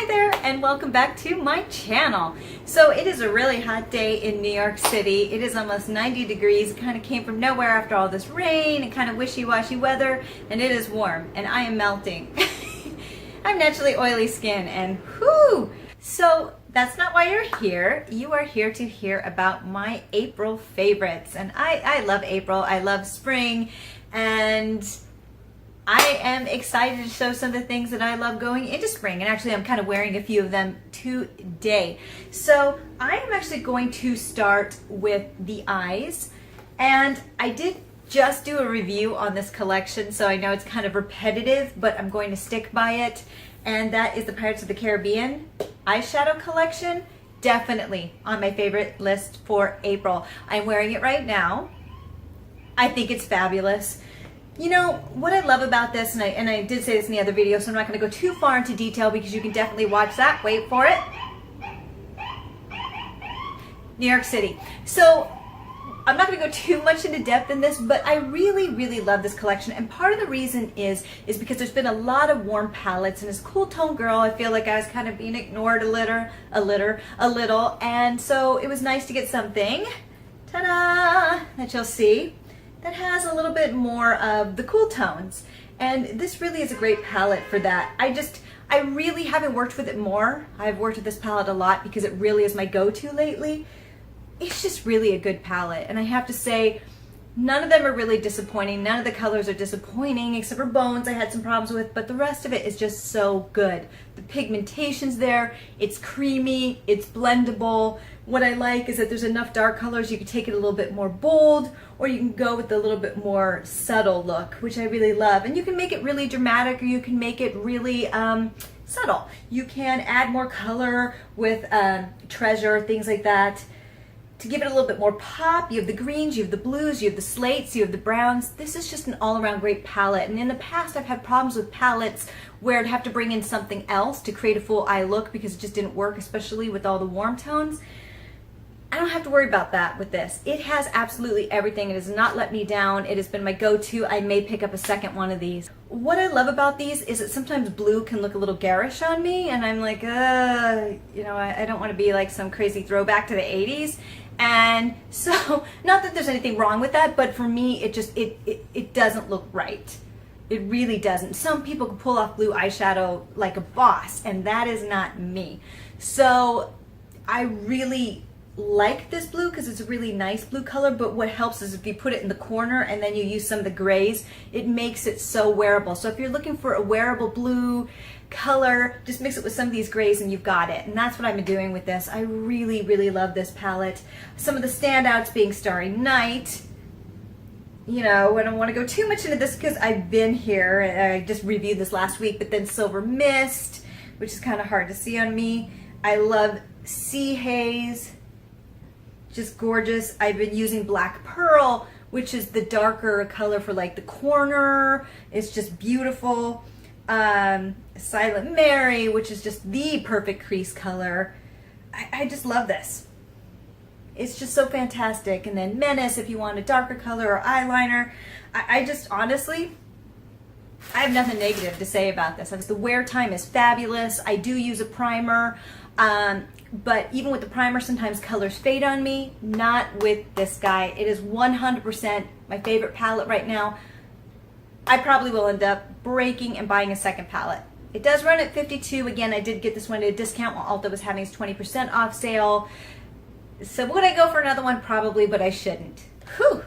there, and welcome back to my channel. So it is a really hot day in New York City. It is almost 90 degrees. It kind of came from nowhere after all this rain and kind of wishy-washy weather, and it is warm and I am melting. I have naturally oily skin and whoo! So that's not why you're here. You are here to hear about my April favorites. And I love April. I love spring, and I am excited to show some of the things that I love going into spring. And actually I'm kind of wearing a few of them today. So I am actually going to start with the eyes. And I did just do a review on this collection, so I know it's kind of repetitive, but I'm going to stick by it. And that is the Pirates of the Caribbean eyeshadow collection. Definitely on my favorite list for April. I'm wearing it right now. I think it's fabulous. You know, what I love about this, and I did say this in the other video, so I'm not going to go too far into detail because you can definitely watch that. Wait for it. New York City. So I'm not going to go too much into depth in this, but I really, really love this collection. And part of the reason is because there's been a lot of warm palettes, and as a cool tone girl, I feel like I was kind of being ignored a little. And so it was nice to get something, ta-da, that you'll see, that has a little bit more of the cool tones. And this really is a great palette for that. I really haven't worked with it more. I've worked with this palette a lot because it really is my go-to lately. It's just really a good palette, and I have to say none of them are really disappointing. None of the colors are disappointing except for Bones I had some problems with, but the rest of it is just so good. The pigmentation's there, it's creamy, it's blendable. What I like is that there's enough dark colors you can take it a little bit more bold, or you can go with a little bit more subtle look, which I really love. And you can make it really dramatic, or you can make it really subtle. You can add more color with Treasure, things like that, to give it a little bit more pop. You have the greens, you have the blues, you have the slates, you have the browns. This is just an all-around great palette. And in the past, I've had problems with palettes where I'd have to bring in something else to create a full eye look because it just didn't work, especially with all the warm tones. I don't have to worry about that with this. It has absolutely everything. It has not let me down. It has been my go-to. I may pick up a second one of these. What I love about these is that sometimes blue can look a little garish on me, and I'm like, you know, I don't want to be like some crazy throwback to the 80s. And so, not that there's anything wrong with that, but for me, it doesn't look right. It really doesn't. Some people can pull off blue eyeshadow like a boss, and that is not me. So I really like this blue because it's a really nice blue color, but what helps is if you put it in the corner and then you use some of the grays, it makes it so wearable. So if you're looking for a wearable blue color, just mix it with some of these grays and you've got it. And that's what I've been doing with this. I really, really love this palette. Some of the standouts being Starry Night. You know, I don't want to go too much into this because I've been here. I just reviewed this last week, but then Silver Mist, which is kind of hard to see on me. I love Sea Haze. Just gorgeous. I've been using Black Pearl, which is the darker color for like the corner. It's just beautiful. Silent Mary, which is just the perfect crease color. I just love this. It's just so fantastic. And then Menace, if you want a darker color, or eyeliner. I just honestly, I have nothing negative to say about this. The wear time is fabulous. I do use a primer. But even with the primer, sometimes colors fade on me. Not with this guy. It is 100% my favorite palette right now. I probably will end up breaking and buying a second palette. It does run at $52. Again, I did get this one at a discount while Ulta was having its 20% off sale. So would I go for another one? Probably, but I shouldn't. Whew.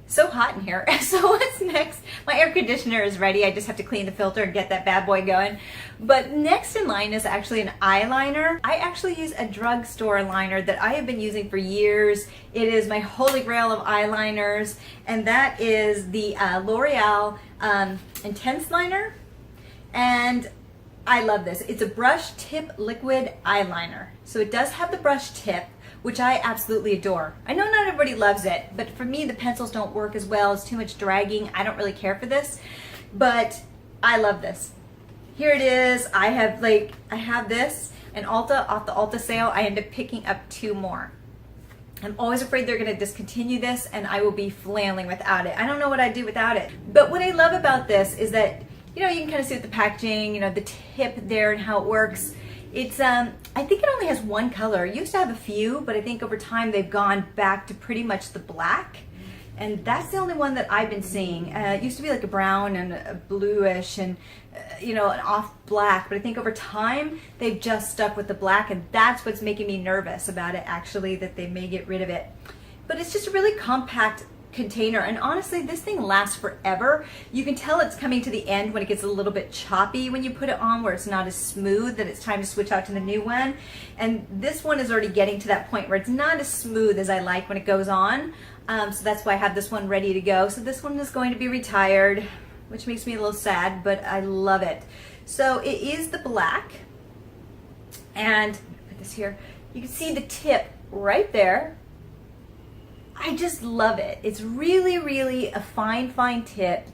So hot in here. So what's next? My air conditioner is ready. I just have to clean the filter and get that bad boy going. But next in line is actually an eyeliner. I actually use a drugstore liner that I have been using for years. It is my holy grail of eyeliners, and that is the L'Oreal Intense Liner. And I love this. It's a brush tip liquid eyeliner. So it does have the brush tip, which I absolutely adore. I know not everybody loves it, but for me the pencils don't work as well. It's too much dragging. I don't really care for this, but I love this. Here it is. I have this and Ulta, off the Ulta sale, I end up picking up 2 more. I'm always afraid they're gonna discontinue this and I will be flailing without it. I don't know what I'd do without it. But what I love about this is that, you know, you can kind of see with the packaging, you know, the tip there and how it works. It's, I think it only has one color. It used to have a few, but I think over time they've gone back to pretty much the black. And that's the only one that I've been seeing. It used to be like a brown and a bluish and, you know, an off black. But I think over time, they've just stuck with the black. And that's what's making me nervous about it, actually, that they may get rid of it. But it's just a really compact container. And honestly, this thing lasts forever. You can tell it's coming to the end when it gets a little bit choppy when you put it on, where it's not as smooth, that it's time to switch out to the new one. And this one is already getting to that point where it's not as smooth as I like when it goes on. So that's why I have this one ready to go. So this one is going to be retired, which makes me a little sad, but I love it. So it is the black. And put this here. You can see the tip right there. I just love it. It's really, really a fine, fine tip.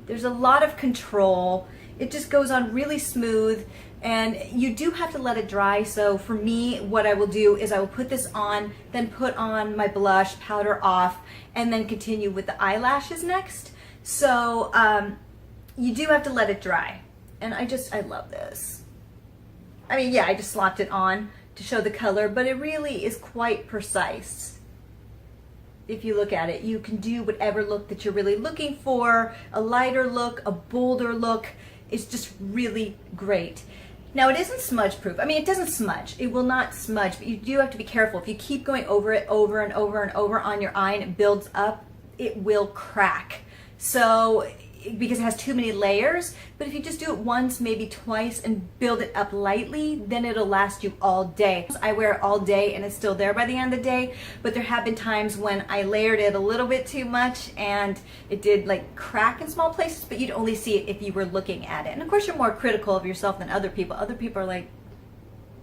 There's a lot of control. It just goes on really smooth, and you do have to let it dry. So for me, what I will do is I will put this on, then put on my blush, powder off, and then continue with the eyelashes next. So you do have to let it dry. And I love this. I mean, yeah, I just slapped it on to show the color, but it really is quite precise. If you look at it, you can do whatever look that you're really looking for, a lighter look, a bolder look. It's just really great. Now, it isn't smudge proof. I mean, it doesn't smudge. It will not smudge, but you do have to be careful. If you keep going over it over and over and over on your eye and it builds up, it will crack. So, because it has too many layers, but if you just do it once, maybe twice, and build it up lightly, then it'll last you all day. I wear it all day and it's still there by the end of the day, but there have been times when I layered it a little bit too much and it did like crack in small places, but you'd only see it if you were looking at it. And of course, you're more critical of yourself than other people. Other people are like,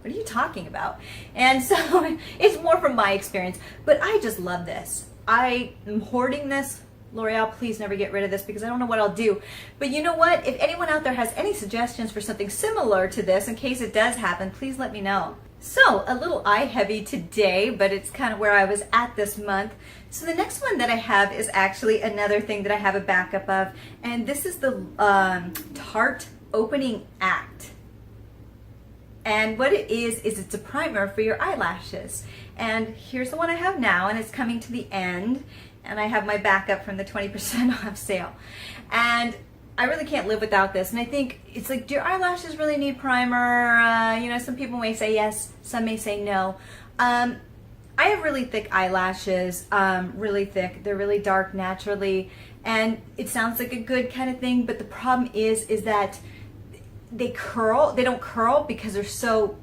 what are you talking about? And so it's more from my experience, but I just love this. I am hoarding this. L'Oreal, please never get rid of this because I don't know what I'll do. But you know what? If anyone out there has any suggestions for something similar to this, in case it does happen, please let me know. So, a little eye heavy today, but it's kind of where I was at this month. So the next one that I have is actually another thing that I have a backup of, and this is the Tarte Opening Act. And what it is it's a primer for your eyelashes. And here's the one I have now, and it's coming to the end. And I have my backup from the 20% off sale. And I really can't live without this. And I think it's like, do your eyelashes really need primer? You know, some people may say yes, some may say no. I have really thick eyelashes, really thick. They're really dark naturally. And it sounds like a good kind of thing, but the problem is that they curl. They don't curl because they're so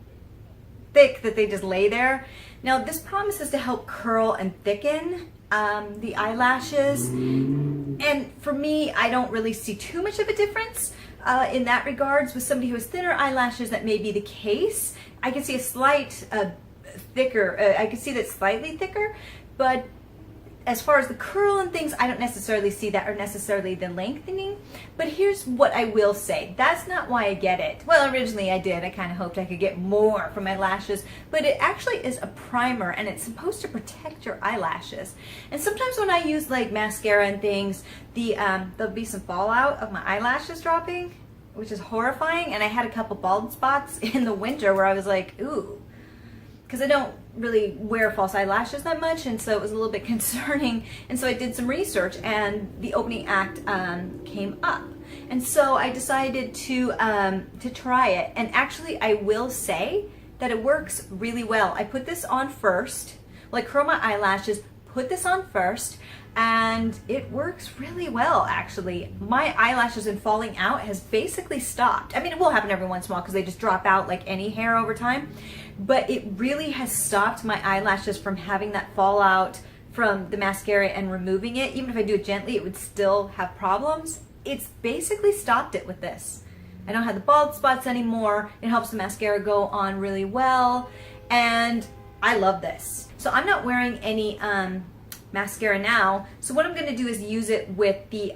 thick that they just lay there. Now, this promises to help curl and thicken the eyelashes, and for me, I don't really see too much of a difference in that regards. With somebody who has thinner eyelashes, that may be the case. I can see a slight thicker, I can see that slightly thicker, but as far as the curl and things, I don't necessarily see that, or necessarily the lengthening. But here's what I will say. That's not why I get it. Well, originally I did. I kind of hoped I could get more from my lashes. But it actually is a primer, and it's supposed to protect your eyelashes. And sometimes when I use like mascara and things, there'll be some fallout of my eyelashes dropping, which is horrifying. And I had a couple bald spots in the winter where I was like, ooh. Because I don't really wear false eyelashes that much, and so it was a little bit concerning. And so I did some research, and the Opening Act came up, and so I decided to try it. And actually, I will say that it works really well. I put this on first, like curl my eyelashes, put this on first, and it works really well, actually. My eyelashes and falling out has basically stopped. I mean, it will happen every once in a while because they just drop out like any hair over time, but it really has stopped my eyelashes from having that fallout from the mascara and removing it. Even if I do it gently, it would still have problems. It's basically stopped it with this. I don't have the bald spots anymore. It helps the mascara go on really well, and I love this. So I'm not wearing any mascara now, so what I'm going to do is use it with the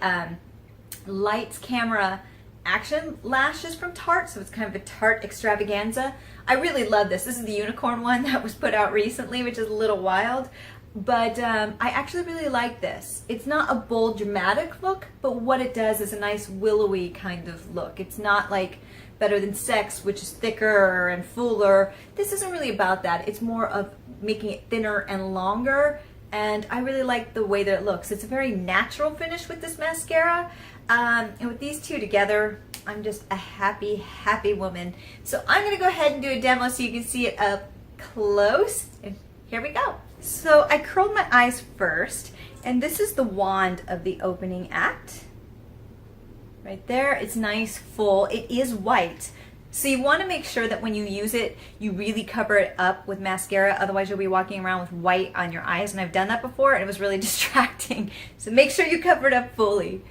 Lights Camera Action Lashes from Tarte. So it's kind of a Tarte extravaganza. I really love this. This is the unicorn one that was put out recently, which is a little wild, but I actually really like this. It's not a bold, dramatic look, but what it does is a nice willowy kind of look. It's not like Better Than Sex, which is thicker and fuller. This isn't really about that. It's more of making it thinner and longer, and I really like the way that it looks. It's a very natural finish with this mascara, and with these two together, I'm just a happy, happy woman. So I'm gonna go ahead and do a demo so you can see it up close, and here we go. So I curled my eyes first, and this is the wand of the opening act. Right there, it's nice, full. It is white. So you want to make sure that when you use it, you really cover it up with mascara. Otherwise, you'll be walking around with white on your eyes. And I've done that before, and it was really distracting. So make sure you cover it up fully.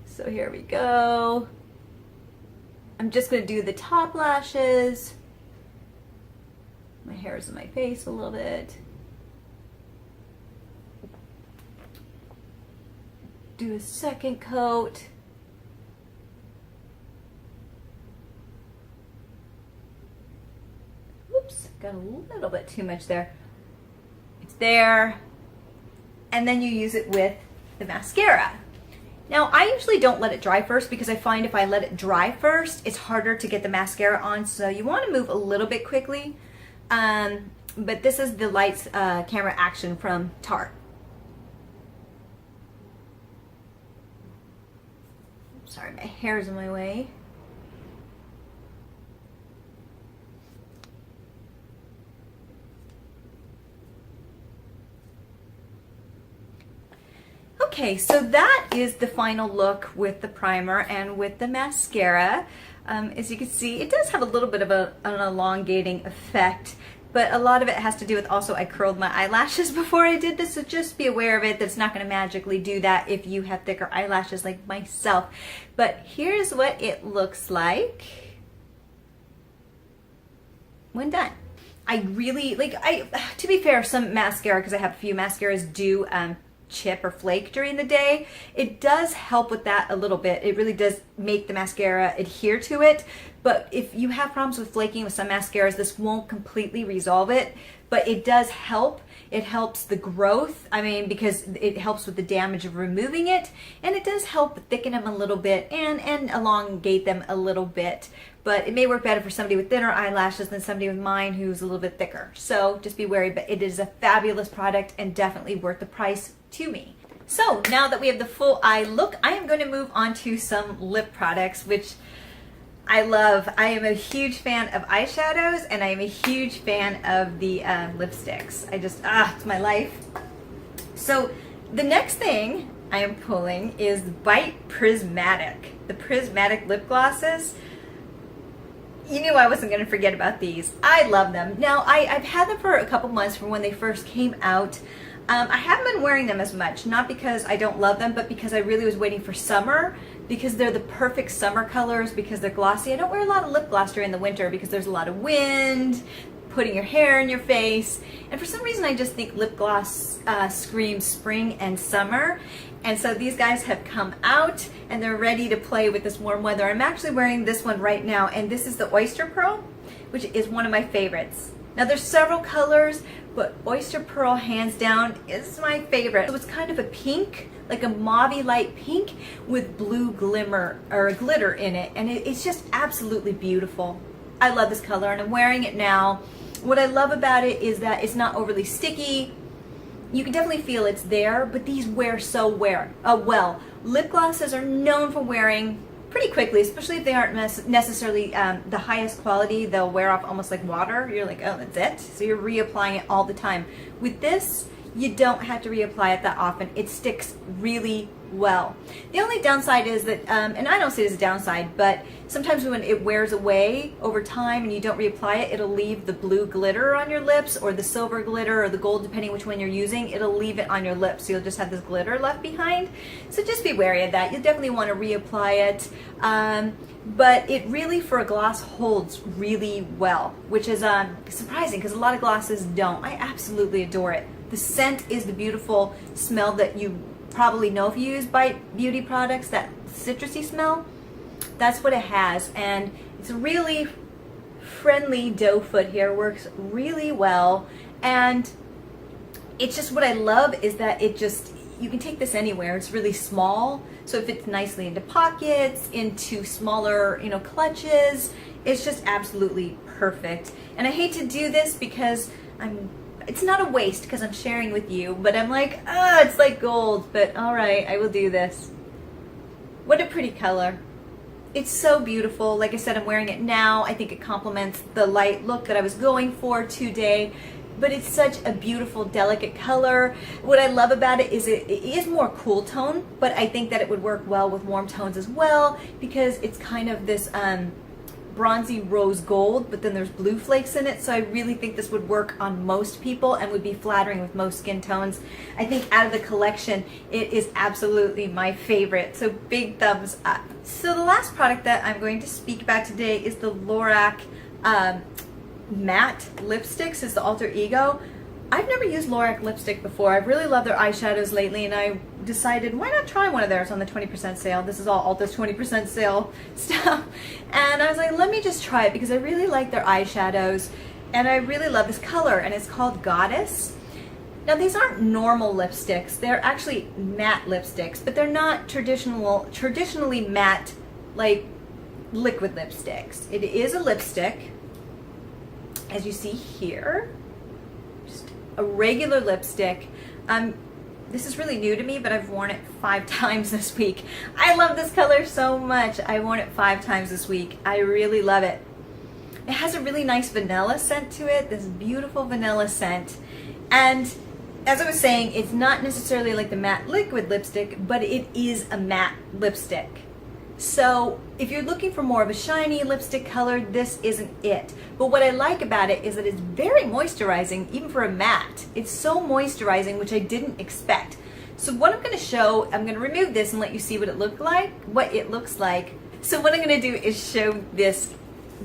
So here we go. I'm just going to do the top lashes. My hair is in my face a little bit. Do a second coat. Oops, got a little bit too much there. It's there. And then you use it with the mascara. Now, I usually don't let it dry first because I find if I let it dry first, it's harder to get the mascara on. So you want to move a little bit quickly. But this is the Lights Camera Action from Tarte. Sorry, my hair's in my way. Okay, so that is the final look with the primer and with the mascara. As you can see, it does have a little bit of an elongating effect, but a lot of it has to do with also I curled my eyelashes before I did this, so just be aware of it. That's not going to magically do that if you have thicker eyelashes like myself. But here's what it looks like when done. I really, to be fair, some mascara, because I have a few mascaras, do chip or flake during the day. It does help with that a little bit. It really does make the mascara adhere to it. But if you have problems with flaking with some mascaras, this won't completely resolve it, but it does help. It helps the growth, because it helps with the damage of removing it, and it does help thicken them a little bit and elongate them a little bit. But it may work better for somebody with thinner eyelashes than somebody with mine who's a little bit thicker. So just be wary, but it is a fabulous product and definitely worth the price to me. So now that we have the full eye look, I am going to move on to some lip products, which I love. I am a huge fan of eyeshadows, and I am a huge fan of the lipsticks. It's my life. So the next thing I am pulling is Bite Prismatic, the Prismatic lip glosses. You knew I wasn't going to forget about these. I love them. Now, I've had them for a couple months from when they first came out. I haven't been wearing them as much, not because I don't love them, but because I really was waiting for summer, because they're the perfect summer colors, because they're glossy. I don't wear a lot of lip gloss during the winter because there's a lot of wind, putting your hair in your face, and for some reason I just think lip gloss screams spring and summer. And so these guys have come out and they're ready to play with this warm weather. I'm actually wearing this one right now, and this is the Oyster Pearl, which is one of my favorites. Now there's several colors, but Oyster Pearl hands down is my favorite. So it's kind of a pink, like a mauve light pink with blue glimmer or glitter in it, and it's just absolutely beautiful. I love this color and I'm wearing it now. What I love about it is that it's not overly sticky. You can definitely feel it's there, but these wear so well. Lip glosses are known for wearing pretty quickly, especially if they aren't necessarily the highest quality. They'll wear off almost like water. You're like, oh, that's it? So you're reapplying it all the time. With this, you don't have to reapply it that often. It sticks really well. The only downside is that, and I don't see it as a downside, but sometimes when it wears away over time and you don't reapply it, it'll leave the blue glitter on your lips, or the silver glitter, or the gold, depending which one you're using. It'll leave it on your lips, so you'll just have this glitter left behind. So just be wary of that. You'll definitely want to reapply it. But it really, for a gloss, holds really well, which is surprising because a lot of glosses don't. I absolutely adore it. The scent is the beautiful smell that you probably know if you use Bite beauty products, that citrusy smell. That's what it has, and it's a really friendly doe foot here. Works really well, and it's just what I love is that you can take this anywhere. It's really small, so it fits nicely into pockets, into smaller, clutches. It's just absolutely perfect. And I hate to do this because it's not a waste because I'm sharing with you, but I'm like, it's like gold, but all right, I will do this. What a pretty color. It's so beautiful. Like I said, I'm wearing it now. I think it complements the light look that I was going for today. But it's such a beautiful, delicate color. What I love about it is more cool tone, but I think that it would work well with warm tones as well because it's kind of this bronzy rose gold, but then there's blue flakes in it. So I really think this would work on most people and would be flattering with most skin tones. I think out of the collection, it is absolutely my favorite. So big thumbs up. So the last product that I'm going to speak about today is the Lorac matte lipsticks. Is the Alter Ego. I've never used Lorac lipstick before. I've really loved their eyeshadows lately, and I decided why not try one of theirs on the 20% sale. This is all Ulta's 20% sale stuff, and I was like, let me just try it because I really like their eyeshadows and I really love this color, and it's called Goddess. Now these aren't normal lipsticks, they're actually matte lipsticks, but they're not traditionally matte like liquid lipsticks. It is a lipstick, as you see here, just a regular lipstick. This is really new to me, but I've worn it 5 times this week. I love this color so much. I worn it 5 times this week. I really love it. It has a really nice vanilla scent to it, this beautiful vanilla scent. And as I was saying, it's not necessarily like the matte liquid lipstick, but it is a matte lipstick. So if you're looking for more of a shiny lipstick color, this isn't it. But what I like about it is that it's very moisturizing, even for a matte. It's so moisturizing, which I didn't expect. So what I'm going to show, I'm going to remove this and let you see what it looks like. So what I'm going to do is show this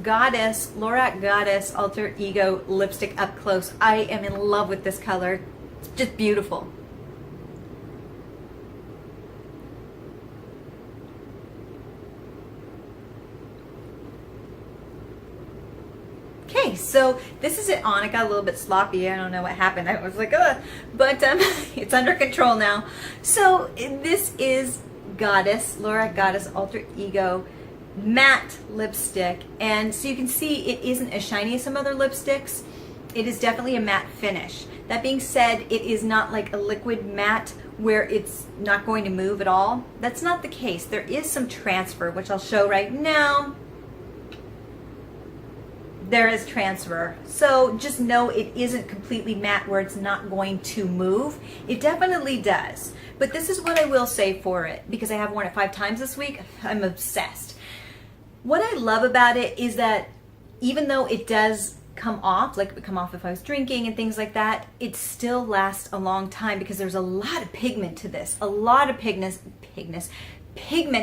Goddess, Lorac Goddess Alter Ego lipstick up close. I am in love with this color. It's just beautiful. Okay, so this is it on. It got a little bit sloppy. I don't know what happened. I was like, ugh. But it's under control now. So this is Goddess, Lorac Goddess Alter Ego matte lipstick. And so you can see it isn't as shiny as some other lipsticks. It is definitely a matte finish. That being said, it is not like a liquid matte where it's not going to move at all. That's not the case. There is some transfer, which I'll show right now. There is transfer. So just know it isn't completely matte where it's not going to move. It definitely does. But this is what I will say for it, because I have worn it 5 times this week. I'm obsessed. What I love about it is that even though it does come off, like it would come off if I was drinking and things like that, it still lasts a long time because there's a lot of pigment to this, a lot of pigment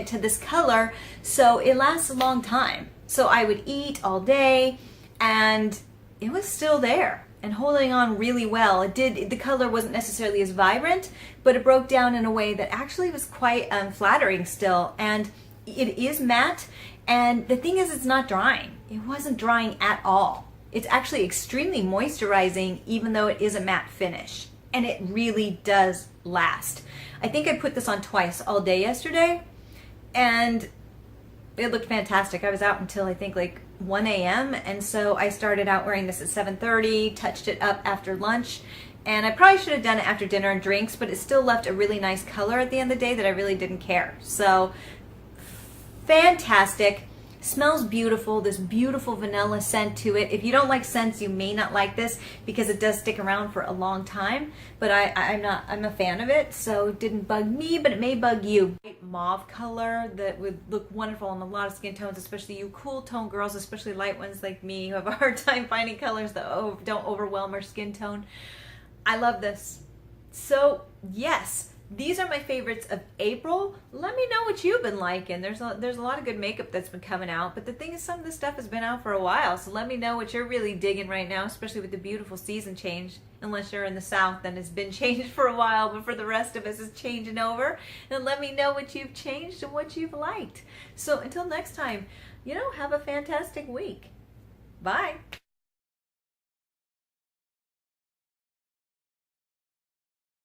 to this color, so it lasts a long time. So I would eat all day and it was still there and holding on really well. The color wasn't necessarily as vibrant, but it broke down in a way that actually was quite flattering still, and it is matte, and the thing is it's not drying. It wasn't drying at all. It's actually extremely moisturizing even though it is a matte finish, and it really does last. I think I put this on twice all day yesterday and it looked fantastic. I was out until I think like 1 a.m. and so I started out wearing this at 7:30, touched it up after lunch, and I probably should have done it after dinner and drinks, but it still left a really nice color at the end of the day that I really didn't care. So fantastic. Smells beautiful, this beautiful vanilla scent to it. If you don't like scents, you may not like this because it does stick around for a long time, but I'm a fan of it, so it didn't bug me, but it may bug you. Mauve color that would look wonderful on a lot of skin tones, especially you cool tone girls, especially light ones like me who have a hard time finding colors that don't overwhelm our skin tone. I love this. So yes, these are my favorites of April. Let me know what you've been liking. There's a lot of good makeup that's been coming out, but the thing is some of this stuff has been out for a while, so let me know what you're really digging right now, especially with the beautiful season change. Unless you're in the South, then it's been changed for a while, but for the rest of us, it's changing over. And let me know what you've changed and what you've liked. So until next time, have a fantastic week. Bye.